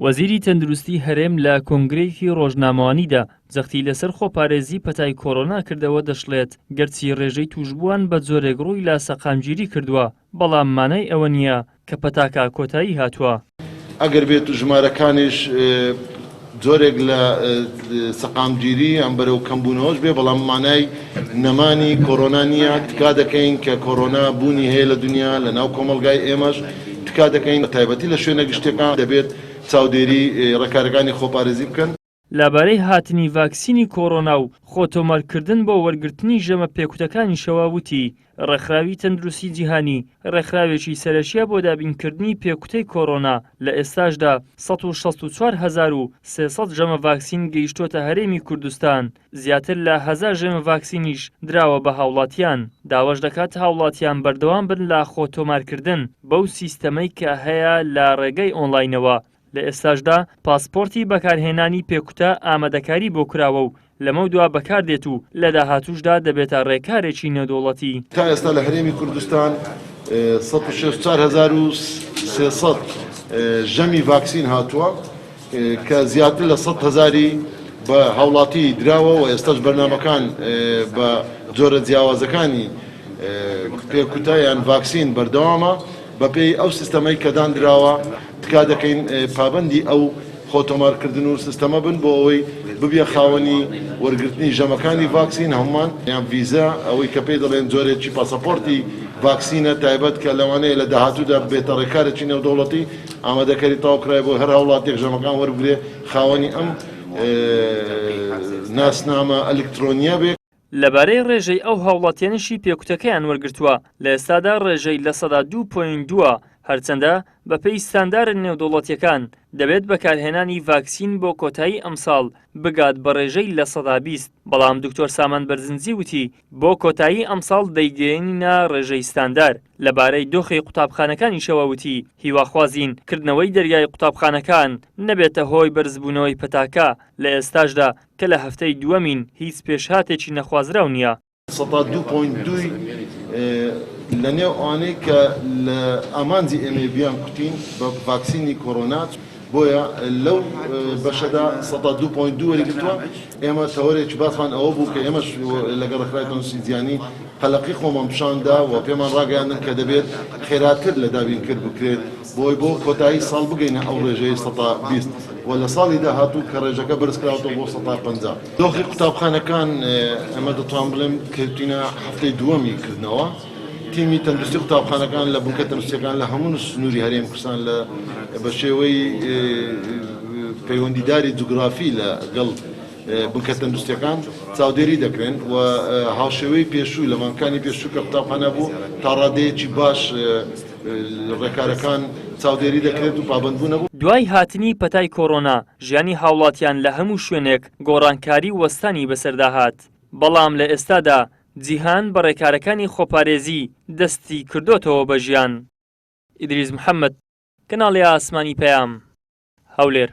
وەزیری تەندروستی هەرێم لە کۆنگرەیەکی ڕۆژنامەوانیدا جەختی لەسەر خۆپارێزی پەتای کۆڕۆنا کردەوە دەشڵێت گەرچی ڕێژەی توشبووان بە جۆرێک ڕووی لە سەقامگیری کردووە بەڵام مانای ئەوە نییە کە پەتاکە کۆتایی هاتووە. ئەگەر بێت ژمارەکانیش جۆرێک لە سەقامگیری ئەم بەرەو کەمبوونەوەش بێ بەڵام مانای نەمانی کۆڕۆنا نییە تکا دەکەین کە کۆڕۆنا بوونی هەیە لە دنیا لە ناو کۆمەلگای ئێمەش تکا دەکەین تایبەتی لە شوێنە گشتەکان دەبێت چاودێری ڕێکارەکانی خۆپارێزی بکەن. لەبارەی هاتنی ڤاکسینی کۆڕۆنا و خۆتۆمارکردن بۆ وەرگرتنی ژەمە پێکوتەکانی شەوا وتی ڕێکخراوی تەندروستی جیهانی ڕێکخراوێکی سەرەکیە بۆ دابینکردنی پێکوتەی کۆڕۆنا لە ئێستاشدا 164,300 ژەمە ڤاکسین گەیشتۆتە هەرێمی کوردستان زیاتر لە 1000 ژەمە ڤاکسینیش دراوە بە هاوڵاتیان داواش دەکات هاوڵاتیان بەردەوام بن لە خۆتۆمارکردن بەو سیستەمەی کە هەیە لە ڕێگەی ئۆنلاینەوە. لە ئێستاشدا پاسپۆرتی بەکارهێنانی پێکوتە ئامادەکاری بۆ کراوە و لەمە دوا بەکاردێت و لە داهاتووشدا دەبێتە ڕێکارێکی نێودەوڵەتی. تا ئێستا لە هەرێمی کوردستان 164,300 ژەمی ڤاکسین هاتووە کە زیاتر لە 100,000 بە هاوڵاتی دراوە و ئێستاش بەرنامەکان بە جۆرە جیاوازەکانی پێکوتە یان ڤاکسین بەردەوامە بەپێی ئەو سیستەمەی کە دانراوە تکا دەکەین پابەندی ئەو خۆتۆمارکردن و سیستەمە بن بۆ ئەوەی ببیە خاوەنی وەرگرتنی ژەمەکانی ڤاکسین هەمومان یان ڤیزا ئەوەی کە پێی دەڵێن جۆرێکی پاسەپۆرتی ڤاکسینە تایبەت کە لەوانەیە لە داهاتوودا بێتە ڕێکارێکی نێودەوڵەتی ئامادەکاری تاوکرای بۆ هەر هاوڵاتێک ژەمەکان وەربگرێ خاوەنی ئەم ناسنامە ئەلکترۆنیە بێت. لەبارەی ڕێژەی ئەو هاوڵاتیانشی پێکوتەکەیان وەرگرتووە لە ئێستادا ڕێژەی لە 2.2 هەرچەندە بەپێی ستاندارە نێودەوڵەتیەکان دەبێت بەکارهێنانی ڤاکسین بۆ کۆتایی ئەمساڵ بگات بە ڕێژەی لە 120 بەڵام دکتۆر سامان بەرزنجی وتی بۆ کۆتایی ئەمساڵ دەیگەێنینە ڕێژەی ستاندار. لەبارەی دۆخی قوتابخانەکانی شەوەوتی هیواخوازین کردنەوەی دەریای قوتابخانەکان نەبێتە هۆی بەرزبوونەوەی پەتاکە لە ئێستاشدا کە لە هەفتەی دووەمین هیچ پێشهاتێکی نەخوازراو نییە. 2.2 لە نێو ئەوانەی کە لە ئامانجی ئێمە بیان کوتین بە ڤاکسینی کۆڕۆنا بۆیە لەو بەشەدا 2.2 وەرگرتووە ئێمە تەوەرێکی باسمان ئەوە بوو کە ئێمەش لەگەڵ ڕێکخراوی تەندروستی جیهانی قەلەقی خۆمان پیشاندا و پێمان ڕاگەیاندن کە دەبێت خێراتر لە دابینکرد بکرێت بۆی بۆ کۆتایی ساڵ بگەینە ئەو ڕێژەی 120 و لە ساڵی داهاتوو کە ڕێژەکە بەرزکراوەوە بۆ 150. دۆخی قوتابخانەکان ئەمە دەتوان بڵێم کەوتینە هەفتەی دووەمی کردنەوە. تیمی تەندروستی قوتابخانەکان لە بنکە تەندروستیەکان لە هەموو سنووری هەرێمی کوردستان لە بە شێوەی پەیوەندیداری جوگرافی لەگەڵ بنکە تەندروستیەکان چاودێری دەکرێن و هاوشێوەی پێشوو لە مانگەکانی پێشوو کە قوتابخانە بوو تا ڕادەیەکی باش ڕێکارەکان چاودێری دەکرێت و پابەندبوو نەبوو. دوای هاتنی پەتای کۆڕۆنا ژیانی هاوڵاتیان لە هەموو شوێنێک گۆڕانکاری وەستانی بەسەرداهات بەڵام لە ئێستادا جیهان بە ڕێکارەکانی خۆپارێزی دەستی کردوتەوە بە ژیان. ئیدریس محەممەد، کەناڵی ئاسمانی پەیام، هەولێر.